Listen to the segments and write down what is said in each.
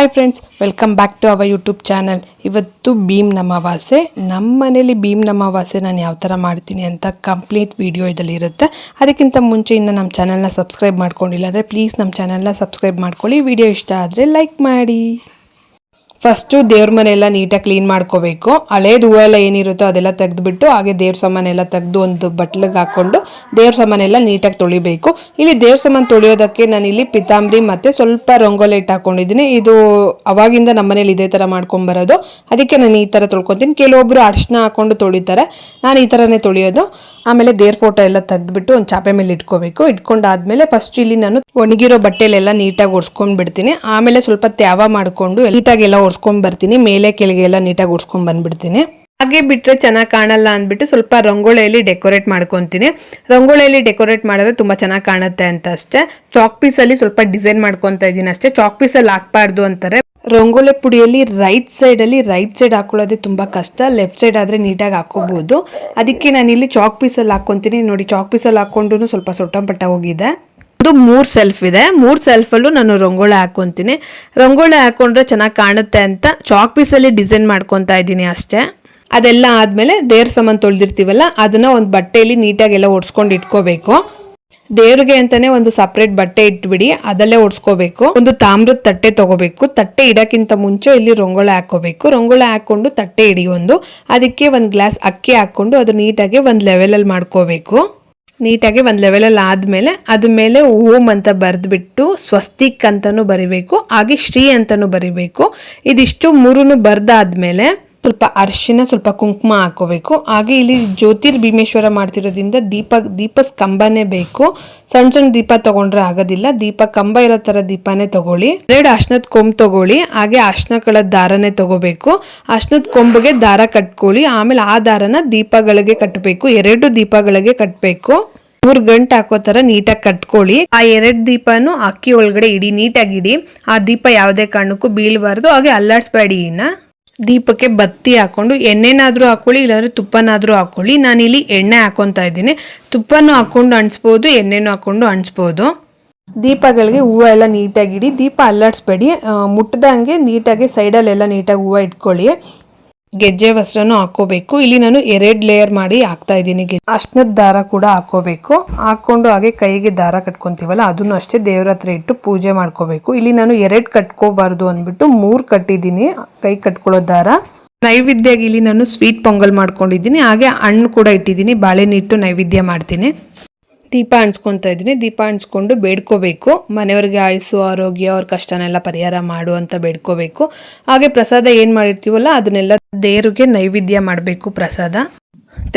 Hi friends, welcome back to our YouTube channel. ಇವತ್ತು ಭೀಮ್ನ ಅಮಾವಾಸ್ಯೆ. ನಮ್ಮ ಮನೇಲಿ ಭೀಮ್ನ ಅಮಾವಾಸ್ಯೆ ನಾನು ಯಾವ ಥರ ಮಾಡ್ತೀನಿ ಅಂತ ಕಂಪ್ಲೀಟ್ ವಿಡಿಯೋ ಇದರಲ್ಲಿ ಇರುತ್ತೆ. ಅದಕ್ಕಿಂತ ಮುಂಚೆ ಇನ್ನು ನಮ್ಮ ಚಾನಲ್ನ ಸಬ್ಸ್ಕ್ರೈಬ್ ಮಾಡ್ಕೊಂಡಿಲ್ಲ ಅಂದರೆ ಪ್ಲೀಸ್ ನಮ್ಮ ಚಾನಲ್ನ ಸಬ್ಸ್ಕ್ರೈಬ್ ಮಾಡ್ಕೊಳ್ಳಿ. ವಿಡಿಯೋ ಇಷ್ಟ ಆದರೆ ಲೈಕ್ ಮಾಡಿ. ಫಸ್ಟು ದೇವ್ರ ಮನೆಯೆಲ್ಲ ನೀಟಾಗಿ ಕ್ಲೀನ್ ಮಾಡ್ಕೋಬೇಕು. ಹಳೇದು ಹೂವು ಎಲ್ಲ ಏನಿರುತ್ತೋ ಅದೆಲ್ಲ ತೆಗೆದುಬಿಟ್ಟು ಹಾಗೆ ದೇವ್ರ ಸಾಮಾನೆಲ್ಲ ತೆಗೆದು ಒಂದು ಬಟ್ಲಿಗೆ ಹಾಕ್ಕೊಂಡು ದೇವ್ರ ಸಾಮಾನೆಲ್ಲ ನೀಟಾಗಿ ತೊಳಿಬೇಕು. ಇಲ್ಲಿ ದೇವ್ರ ಸಾಮಾನು ತೊಳೆಯೋದಕ್ಕೆ ನಾನಿಲ್ಲಿ ಪಿತಾಂಬರಿ ಮತ್ತು ಸ್ವಲ್ಪ ರಂಗೋಲಿ ಇಟ್ಟು ಹಾಕ್ಕೊಂಡಿದ್ದೀನಿ. ಇದು ಅವಾಗಿಂದ ನಮ್ಮ ಮನೇಲಿ ಇದೇ ಥರ ಮಾಡ್ಕೊಂಬರೋದು, ಅದಕ್ಕೆ ನಾನು ಈ ಥರ ತೊಳ್ಕೊತೀನಿ. ಕೆಲವೊಬ್ಬರು ಅರಿಶಿನ ಹಾಕ್ಕೊಂಡು ತೊಳಿತಾರೆ, ನಾನು ಈ ಥರನೇ ತೊಳೆಯೋದು. ಆಮೇಲೆ ದೇವ್ರ ಫೋಟೋ ಎಲ್ಲ ತೆಗೆದುಬಿಟ್ಟು ಒಂದು ಚಾಪೆ ಮೇಲೆ ಇಟ್ಕೋಬೇಕು. ಇಟ್ಕೊಂಡಾದ್ಮೇಲೆ ಫಸ್ಟ್ ಇಲ್ಲಿ ನಾನು ಒಣಗಿರೋ ಬಟ್ಟೆಲೆಲ್ಲ ನೀಟಾಗಿ ಒರೆಸ್ಕೊಂಡು ಬಿಡ್ತೀನಿ. ಆಮೇಲೆ ಸ್ವಲ್ಪ ತ್ಯಾವ ಮಾಡಿಕೊಂಡು ನೀಟಾಗೆಲ್ಲ ಒರೆಸ್ಕೊಂಡು ಬರ್ತೀನಿ. ಮೇಲೆ ಕೆಳಗೆ ಎಲ್ಲ ನೀಟಾಗಿ ಒರೆಸ್ಕೊಂಡು ಬಂದ್ಬಿಡ್ತೀನಿ. ಹಾಗೆ ಬಿಟ್ಟರೆ ಚೆನ್ನಾಗಿ ಕಾಣಲ್ಲ ಅಂದ್ಬಿಟ್ಟು ಸ್ವಲ್ಪ ರಂಗೋಳಿಯಲ್ಲಿ ಡೆಕೋರೇಟ್ ಮಾಡ್ಕೊತೀನಿ. ರಂಗೋಳಿಯಲ್ಲಿ ಡೆಕೋರೇಟ್ ಮಾಡಿದ್ರೆ ತುಂಬ ಚೆನ್ನಾಗಿ ಕಾಣುತ್ತೆ ಅಂತ ಅಷ್ಟೇ. ಚಾಕ್ ಪೀಸಲ್ಲಿ ಸ್ವಲ್ಪ ಡಿಸೈನ್ ಮಾಡ್ಕೊತಾ ಇದ್ದೀನಿ ಅಷ್ಟೇ. ಚಾಕ್ ಪೀಸಲ್ಲಿ ಹಾಕ್ಬಾರ್ದು ಅಂತಾರೆ. ರಂಗೋಲಿ ಪುಡಿಯಲ್ಲಿ ರೈಟ್ ಸೈಡ್ ಹಾಕೊಳ್ಳೋದೇ ತುಂಬ ಕಷ್ಟ. ಲೆಫ್ಟ್ ಸೈಡ್ ಆದರೆ ನೀಟಾಗಿ ಹಾಕೋಬಹುದು. ಅದಕ್ಕೆ ನಾನಿಲ್ಲಿ ಚಾಕ್ ಪೀಸಲ್ಲಿ ಹಾಕ್ಕೊತೀನಿ. ನೋಡಿ, ಚಾಕ್ ಪೀಸಲ್ಲಿ ಹಾಕ್ಕೊಂಡು ಸ್ವಲ್ಪ ಸೊಟ್ಟಂಪಟ್ಟ ಹೋಗಿದೆ. ಅದು 3 ಸೆಲ್ಫ್ ಇದೆ. 3 ಸೆಲ್ಫಲ್ಲೂ ನಾನು ರಂಗೋಲಿ ಹಾಕ್ಕೊತೀನಿ. ರಂಗೋಲಿ ಹಾಕ್ಕೊಂಡ್ರೆ ಚೆನ್ನಾಗಿ ಕಾಣುತ್ತೆ ಅಂತ ಚಾಕ್ ಪೀಸಲ್ಲಿ ಡಿಸೈನ್ ಮಾಡ್ಕೊತಾ ಇದ್ದೀನಿ ಅಷ್ಟೇ. ಅದೆಲ್ಲ ಆದಮೇಲೆ ದೇವ್ರ ಸಾಮಾನು ತೊಳೆದಿರ್ತೀವಲ್ಲ ಅದನ್ನು ಒಂದು ಬಟ್ಟೆಯಲ್ಲಿ ನೀಟಾಗೆಲ್ಲ ಒರೆಸ್ಕೊಂಡು ಇಟ್ಕೋಬೇಕು. ದೇವ್ರಿಗೆ ಅಂತಾನೆ ಒಂದು ಸಪ್ರೇಟ್ ಬಟ್ಟೆ ಇಟ್ಬಿಡಿ, ಅದಲ್ಲೇ ಒಡ್ಸ್ಕೋಬೇಕು. ಒಂದು ತಾಮ್ರದ ತಟ್ಟೆ ತಗೋಬೇಕು. ತಟ್ಟೆ ಇಡಕ್ಕಿಂತ ಮುಂಚೆ ಇಲ್ಲಿ ರಂಗೋಲಿ ಹಾಕೋಬೇಕು. ರಂಗೋಲಿ ಹಾಕೊಂಡು ತಟ್ಟೆ ಇಡಿ ಅದಕ್ಕೆ ಒಂದು ಗ್ಲಾಸ್ ಅಕ್ಕಿ ಹಾಕೊಂಡು ಅದು ನೀಟಾಗಿ ಒಂದು ಲೆವೆಲಲ್ಲಿ ಮಾಡ್ಕೋಬೇಕು. ನೀಟಾಗಿ ಒಂದು ಲೆವೆಲಲ್ಲಿ ಆದಮೇಲೆ ಅದ್ರ ಮೇಲೆ ಓಂ ಅಂತ ಬರೆದ್ಬಿಟ್ಟು ಸ್ವಸ್ತಿಕ್ ಅಂತಲೂ ಬರಿಬೇಕು, ಹಾಗೆ ಶ್ರೀ ಅಂತಲೂ ಬರಿಬೇಕು. ಇದಿಷ್ಟು 3 ಬರೆದಾದ್ಮೇಲೆ ಸ್ವಲ್ಪ ಅರಿಶಿನ, ಸ್ವಲ್ಪ ಕುಂಕುಮ ಹಾಕೋಬೇಕು. ಹಾಗೆ ಇಲ್ಲಿ ಜ್ಯೋತಿರ್ಭೀಮೇಶ್ವರ ಮಾಡ್ತಿರೋದ್ರಿಂದ ದೀಪ ಕಂಬನೇ ಬೇಕು. ಸಣ್ಣ ದೀಪ ತಗೊಂಡ್ರೆ ಆಗೋದಿಲ್ಲ. ದೀಪ ಕಂಬ ಇರೋ ಥರ ದೀಪನೇ ತಗೊಳ್ಳಿ. 2 ಅರ್ಶಿನದ ಕೊಂಬು ತಗೊಳ್ಳಿ. ಹಾಗೆ ಅರ್ಶಿನ ದಾರನೇ ತಗೋಬೇಕು. ಅರ್ಶಿನದ ಕೊಂಬಿಗೆ ದಾರ ಕಟ್ಕೊಳ್ಳಿ. ಆಮೇಲೆ ಆ ದಾರನ ದೀಪಗಳಿಗೆ ಕಟ್ಟಬೇಕು. 2 ದೀಪಗಳಿಗೆ ಕಟ್ಟಬೇಕು. 3 ಗಂಟೆ ಹಾಕೋ ಥರ ನೀಟಾಗಿ ಕಟ್ಕೊಳ್ಳಿ. ಆ 2 ದೀಪನೂ ಅಕ್ಕಿ ಒಳಗಡೆ ಇಡಿ, ನೀಟಾಗಿ ಇಡಿ. ಆ ದೀಪ ಯಾವುದೇ ಕಾರಣಕ್ಕೂ ಬೀಳಬಾರ್ದು. ಹಾಗೆ ಅಲ್ಲಾಡಿಸ್ಬೇಡಿ. ದೀಪಕ್ಕೆ ಬತ್ತಿ ಹಾಕೊಂಡು ಎಣ್ಣೆನಾದರೂ ಹಾಕೊಳ್ಳಿ, ಇಲ್ಲಾಂದರೆ ತುಪ್ಪನಾದರೂ ಹಾಕೊಳ್ಳಿ. ನಾನಿಲ್ಲಿ ಎಣ್ಣೆ ಹಾಕೊತಾ ಇದ್ದೀನಿ. ತುಪ್ಪನೂ ಹಾಕ್ಕೊಂಡು ಅಂಟಿಸ್ಬೋದು, ಎಣ್ಣೆನೂ ಹಾಕ್ಕೊಂಡು ಅಂಟಿಸ್ಬೋದು. ದೀಪಗಳಿಗೆ ಹೂವು ಎಲ್ಲ ನೀಟಾಗಿ ಇಡಿ. ದೀಪ ಅಲ್ಲಾಡಿಸ್ಬೇಡಿ. ಮುಟ್ಟದಂಗೆ ನೀಟಾಗಿ ಸೈಡಲ್ಲೆಲ್ಲ ನೀಟಾಗಿ ಹೂವು ಇಟ್ಕೊಳ್ಳಿ. ಗೆಜ್ಜೆ ವಸ್ತ್ರನೂ ಹಾಕೋಬೇಕು. ಇಲ್ಲಿ ನಾನು 2 ಲೇಯರ್ ಮಾಡಿ ಹಾಕ್ತಾ ಇದ್ದೀನಿ. ಅರ್ಶಿನದ ದಾರ ಕೂಡ ಹಾಕೋಬೇಕು. ಹಾಕೊಂಡು ಹಾಗೆ ಕೈಗೆ ದಾರ ಕಟ್ಕೊಂತೀವಲ್ಲ ಅದನ್ನು ಅಷ್ಟೇ ದೇವ್ರ ಹತ್ರ ಇಟ್ಟು ಪೂಜೆ ಮಾಡ್ಕೋಬೇಕು. ಇಲ್ಲಿ ನಾನು 2 ಕಟ್ಕೋಬಾರ್ದು ಅಂದ್ಬಿಟ್ಟು 3 ಕಟ್ಟಿದ್ದೀನಿ ಕೈ ಕಟ್ಕೊಳ್ಳೋ ದಾರ. ನೈವೇದ್ಯಗೆ ಇಲ್ಲಿ ನಾನು ಸ್ವೀಟ್ ಪೊಂಗಲ್ ಮಾಡ್ಕೊಂಡಿದ್ದೀನಿ. ಹಾಗೆ ಹಣ್ಣು ಕೂಡ ಇಟ್ಟಿದ್ದೀನಿ. ಬಾಳೆಹಣ್ಣು ಇಟ್ಟು ನೈವೇದ್ಯ ಮಾಡ್ತೀನಿ. ದೀಪ ಅಂಟಿಸ್ಕೊತಾ ಇದ್ದೀನಿ. ದೀಪ ಅಂಟಿಸ್ಕೊಂಡು ಬೇಡ್ಕೋಬೇಕು. ಮನೆಯವ್ರಿಗೆ ಆಯುಸ್ಸು, ಆರೋಗ್ಯ, ಅವ್ರ ಕಷ್ಟನೆಲ್ಲ ಪರಿಹಾರ ಮಾಡು ಅಂತ ಬೇಡ್ಕೋಬೇಕು. ಹಾಗೆ ಪ್ರಸಾದ ಏನು ಮಾಡಿರ್ತೀವಲ್ಲ ಅದನ್ನೆಲ್ಲ ದೇವ್ರಿಗೆ ನೈವೇದ್ಯ ಮಾಡಬೇಕು. ಪ್ರಸಾದ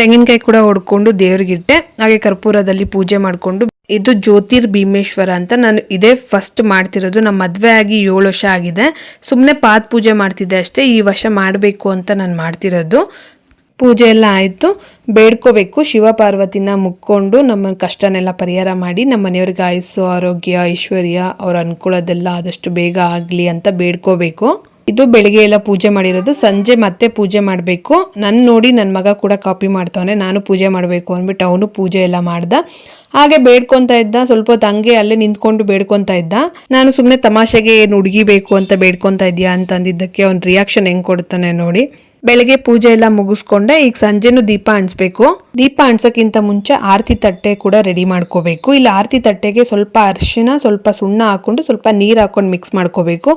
ತೆಂಗಿನಕಾಯಿ ಕೂಡ ಹೊಡ್ಕೊಂಡು ದೇವ್ರಿಗಿಟ್ಟೆ. ಹಾಗೆ ಕರ್ಪೂರದಲ್ಲಿ ಪೂಜೆ ಮಾಡಿಕೊಂಡು, ಇದು ಜ್ಯೋತಿರ್ಭೀಮೇಶ್ವರ ಅಂತ ನಾನು ಇದೇ ಫಸ್ಟ್ ಮಾಡ್ತಿರೋದು. ನಮ್ಮ ಮದುವೆ ಆಗಿ 7 ವರ್ಷ ಆಗಿದೆ. ಸುಮ್ಮನೆ ಪಾದ ಪೂಜೆ ಮಾಡ್ತಿದ್ದೆ ಅಷ್ಟೇ. ಈ ವರ್ಷ ಮಾಡಬೇಕು ಅಂತ ನಾನು ಮಾಡ್ತಿರೋದು. ಪೂಜೆ ಎಲ್ಲ ಆಯಿತು. ಬೇಡ್ಕೋಬೇಕು. ಶಿವ ಪಾರ್ವತಿನ ಮುಕ್ಕೊಂಡು ನಮ್ಮ ಕಷ್ಟನೆಲ್ಲ ಪರಿಹಾರ ಮಾಡಿ ನಮ್ಮ ಮನೆಯವ್ರಿಗೆ ಆಯುಸ್ಸು, ಆರೋಗ್ಯ, ಐಶ್ವರ್ಯ, ಅವ್ರು ಅನ್ಕೊಳ್ಳೋದೆಲ್ಲ ಆದಷ್ಟು ಬೇಗ ಆಗಲಿ ಅಂತ ಬೇಡ್ಕೋಬೇಕು. ಇದು ಬೆಳಿಗ್ಗೆ ಎಲ್ಲ ಪೂಜೆ ಮಾಡಿರೋದು. ಸಂಜೆ ಮತ್ತೆ ಪೂಜೆ ಮಾಡಬೇಕು. ನೋಡಿ ನನ್ನ ಮಗ ಕೂಡ ಕಾಪಿ ಮಾಡ್ತಾವನೆ. ನಾನು ಪೂಜೆ ಮಾಡಬೇಕು ಅಂದ್ಬಿಟ್ಟು ಅವನು ಪೂಜೆ ಎಲ್ಲ ಮಾಡ್ದ. ಹಾಗೆ ಬೇಡ್ಕೊತಾ ಇದ್ದ. ಸ್ವಲ್ಪ ಹೊತ್ತು ಹಂಗೆ ಅಲ್ಲೇ ನಿಂತ್ಕೊಂಡು ಬೇಡ್ಕೊತಾ ಇದ್ದ. ನಾನು ಸುಮ್ಮನೆ ತಮಾಷೆಗೆ ಏನು ಹುಡುಗಿ ಬೇಕು ಅಂತ ಬೇಡ್ಕೊತಾ ಇದೆಯಾ ಅಂತ ಅಂದಿದ್ದಕ್ಕೆ ಅವ್ನ ರಿಯಾಕ್ಷನ್ ಹೆಂಗೆ ಕೊಡ್ತಾನೆ ನೋಡಿ. ಬೆಳಗ್ಗೆ ಪೂಜೆ ಎಲ್ಲ ಮುಗಿಸ್ಕೊಂಡೆ. ಈಗ ಸಂಜೆನೂ ದೀಪ ಅಂಟಿಸ್ಬೇಕು. ದೀಪ ಅಂಟ್ಸೋಕ್ಕಿಂತ ಮುಂಚೆ ಆರತಿ ತಟ್ಟೆ ಕೂಡ ರೆಡಿ ಮಾಡ್ಕೋಬೇಕು. ಇಲ್ಲಿ ಆರತಿ ತಟ್ಟೆಗೆ ಸ್ವಲ್ಪ ಅರಿಶಿನ, ಸ್ವಲ್ಪ ಸುಣ್ಣ ಹಾಕೊಂಡು ಸ್ವಲ್ಪ ನೀರು ಹಾಕೊಂಡು ಮಿಕ್ಸ್ ಮಾಡ್ಕೋಬೇಕು.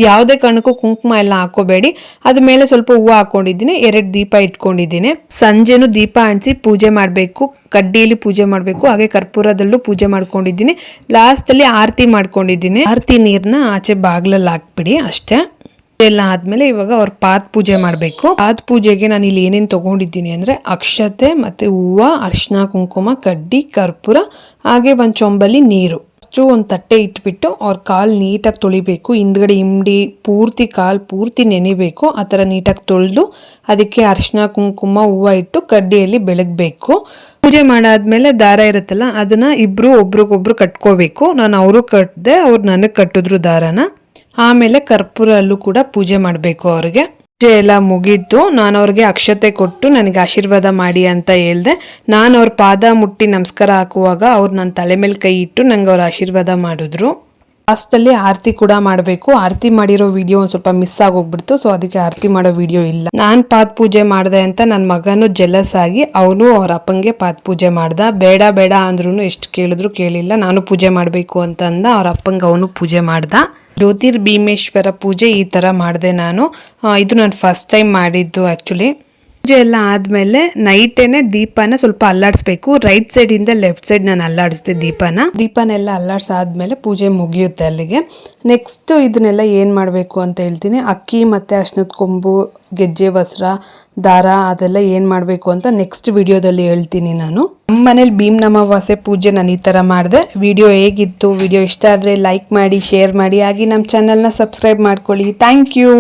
ಯಾವುದೇ ಕಾರಣಕ್ಕೂ ಕುಂಕುಮ ಎಲ್ಲ ಹಾಕೋಬೇಡಿ. ಅದ ಮೇಲೆ ಸ್ವಲ್ಪ ಹೂವು ಹಾಕೊಂಡಿದ್ದೀನಿ. 2 ದೀಪ ಇಟ್ಕೊಂಡಿದ್ದೀನಿ. ಸಂಜೆನೂ ದೀಪ ಅಂಟಿಸಿ ಪೂಜೆ ಮಾಡಬೇಕು. ಕಡ್ಡಿಯಲ್ಲಿ ಪೂಜೆ ಮಾಡಬೇಕು. ಹಾಗೆ ಕರ್ಪೂರದಲ್ಲೂ ಪೂಜೆ ಮಾಡ್ಕೊಂಡಿದ್ದೀನಿ. ಲಾಸ್ಟಲ್ಲಿ ಆರತಿ ಮಾಡ್ಕೊಂಡಿದ್ದೀನಿ. ಆರತಿ ನೀರನ್ನ ಆಚೆ ಬಾಗ್ಲಲ್ಲಿ ಹಾಕ್ಬಿಡಿ ಅಷ್ಟೇ. ಎಲ್ಲ ಆದ್ಮೇಲೆ ಇವಾಗ ಅವ್ರ ಪಾದ ಪೂಜೆ ಮಾಡಬೇಕು. ಪಾದ ಪೂಜೆಗೆ ನಾನು ಇಲ್ಲಿ ಏನೇನು ತಗೊಂಡಿದ್ದೀನಿ ಅಂದ್ರೆ ಅಕ್ಷತೆ ಮತ್ತೆ ಹೂವು, ಅರಿಶಿನ, ಕುಂಕುಮ, ಕಡ್ಡಿ, ಕರ್ಪೂರ, ಹಾಗೆ ಒಂದು ಚೊಂಬಲ್ಲಿ ನೀರು. ಅಷ್ಟು ಒಂದು ತಟ್ಟೆ ಇಟ್ಬಿಟ್ಟು ಅವ್ರ ಕಾಲು ನೀಟಾಗಿ ತೊಳಿಬೇಕು. ಹಿಂದ್ಗಡೆ ಹಿಂಡಿ ಪೂರ್ತಿ ಕಾಲು ಪೂರ್ತಿ ನೆನಿಬೇಕು. ಆ ಥರ ನೀಟಾಗಿ ತೊಳೆದು ಅದಕ್ಕೆ ಅರಿಶಿನ, ಕುಂಕುಮ, ಹೂವು ಇಟ್ಟು ಕಡ್ಡಿಯಲ್ಲಿ ಬೆಳಗಬೇಕು. ಪೂಜೆ ಮಾಡಾದ್ಮೇಲೆ ದಾರ ಇರುತ್ತಲ್ಲ ಅದನ್ನ ಇಬ್ರು ಒಬ್ರಿಗೊಬ್ರು ಕಟ್ಕೋಬೇಕು. ನಾನು ಅವರು ಕಟ್ಟಿದೆ, ಅವ್ರು ನನಗೆ ಕಟ್ಟಿದ್ರು ದಾರನ. ಆಮೇಲೆ ಕರ್ಪೂರಲ್ಲೂ ಕೂಡ ಪೂಜೆ ಮಾಡಬೇಕು. ಅವ್ರಿಗೆ ಪೂಜೆ ಎಲ್ಲ ಮುಗಿದ್ದು ನಾನು ಅವ್ರಿಗೆ ಅಕ್ಷತೆ ಕೊಟ್ಟು ನನಗೆ ಆಶೀರ್ವಾದ ಮಾಡಿ ಅಂತ ಹೇಳ್ದೆ. ನಾನು ಅವ್ರ ಪಾದ ಮುಟ್ಟಿ ನಮಸ್ಕಾರ ಹಾಕುವಾಗ ಅವ್ರು ನನ್ನ ತಲೆ ಮೇಲೆ ಕೈ ಇಟ್ಟು ನಂಗೆ ಅವ್ರ ಆಶೀರ್ವಾದ ಮಾಡಿದ್ರು. ಲಾಸ್ಟಲ್ಲಿ ಆರತಿ ಕೂಡ ಮಾಡಬೇಕು. ಆರತಿ ಮಾಡಿರೋ ವಿಡಿಯೋ ಒಂದು ಸ್ವಲ್ಪ ಮಿಸ್ ಆಗೋಗ್ಬಿಡ್ತು, ಸೊ ಅದಕ್ಕೆ ಆರತಿ ಮಾಡೋ ವಿಡಿಯೋ ಇಲ್ಲ. ನಾನು ಪಾದ ಪೂಜೆ ಮಾಡಿದೆ ಅಂತ ನನ್ನ ಮಗನು ಜೆಲಸ್ ಆಗಿ ಅವನು ಅವ್ರ ಅಪ್ಪಂಗೆ ಪಾದ ಪೂಜೆ ಮಾಡ್ದ. ಬೇಡ ಬೇಡ ಅಂದ್ರೂ ಎಷ್ಟು ಕೇಳಿದ್ರು ಕೇಳಿಲ್ಲ, ನಾನು ಪೂಜೆ ಮಾಡಬೇಕು ಅಂತ ಅಂದ. ಅವ್ರ ಅಪ್ಪಂಗೆ ಅವನು ಪೂಜೆ ಮಾಡ್ದ. ಜ್ಯೋತಿರ್ಭೀಮೇಶ್ವರ ಪೂಜೆ ಈ ಥರ ಮಾಡಿದೆ ನಾನು. ಇದು ನಾನು ಫಸ್ಟ್ ಟೈಮ್ ಮಾಡಿದ್ದು ಆ್ಯಕ್ಚುಲಿ. ಪೂಜೆ ಎಲ್ಲ ಆದಮೇಲೆ ನೈಟೇನೆ ದೀಪನ ಸ್ವಲ್ಪ ಅಲ್ಲಾಡಿಸ್ಬೇಕು. ರೈಟ್ ಸೈಡಿಂದ ಲೆಫ್ಟ್ ಸೈಡ್ ನಾನು ಅಲ್ಲಾಡಿಸ್ದೆ ದೀಪನೆಲ್ಲ ಅಲ್ಲಾಡ್ಸಾದ್ಮೇಲೆ ಪೂಜೆ ಮುಗಿಯುತ್ತೆ ಅಲ್ಲಿಗೆ. ನೆಕ್ಸ್ಟ್ ಇದನ್ನೆಲ್ಲ ಏನು ಮಾಡಬೇಕು ಅಂತ ಹೇಳ್ತೀನಿ. ಅಕ್ಕಿ ಮತ್ತು ಅರ್ಶಿನದ ಕೊಂಬು, ಗೆಜ್ಜೆ ವಸ್ತ್ರ, ದಾರ ಅದೆಲ್ಲ ಏನು ಮಾಡಬೇಕು ಅಂತ ನೆಕ್ಸ್ಟ್ ವಿಡಿಯೋದಲ್ಲಿ ಹೇಳ್ತೀನಿ ನಾನು. ನಮ್ಮ ಮನೇಲಿ ಭೀಮ್ನ ಅಮಾವಾಸ್ಯೆ ಪೂಜೆ ನಾನು ಈ ಥರ ಮಾಡಿದೆ. ವಿಡಿಯೋ ಹೇಗಿತ್ತು? ವಿಡಿಯೋ ಇಷ್ಟ ಆದರೆ ಲೈಕ್ ಮಾಡಿ, ಶೇರ್ ಮಾಡಿ, ಹಾಗೆ ನಮ್ಮ ಚಾನಲ್ನ ಸಬ್ಸ್ಕ್ರೈಬ್ ಮಾಡ್ಕೊಳ್ಳಿ. Thank you.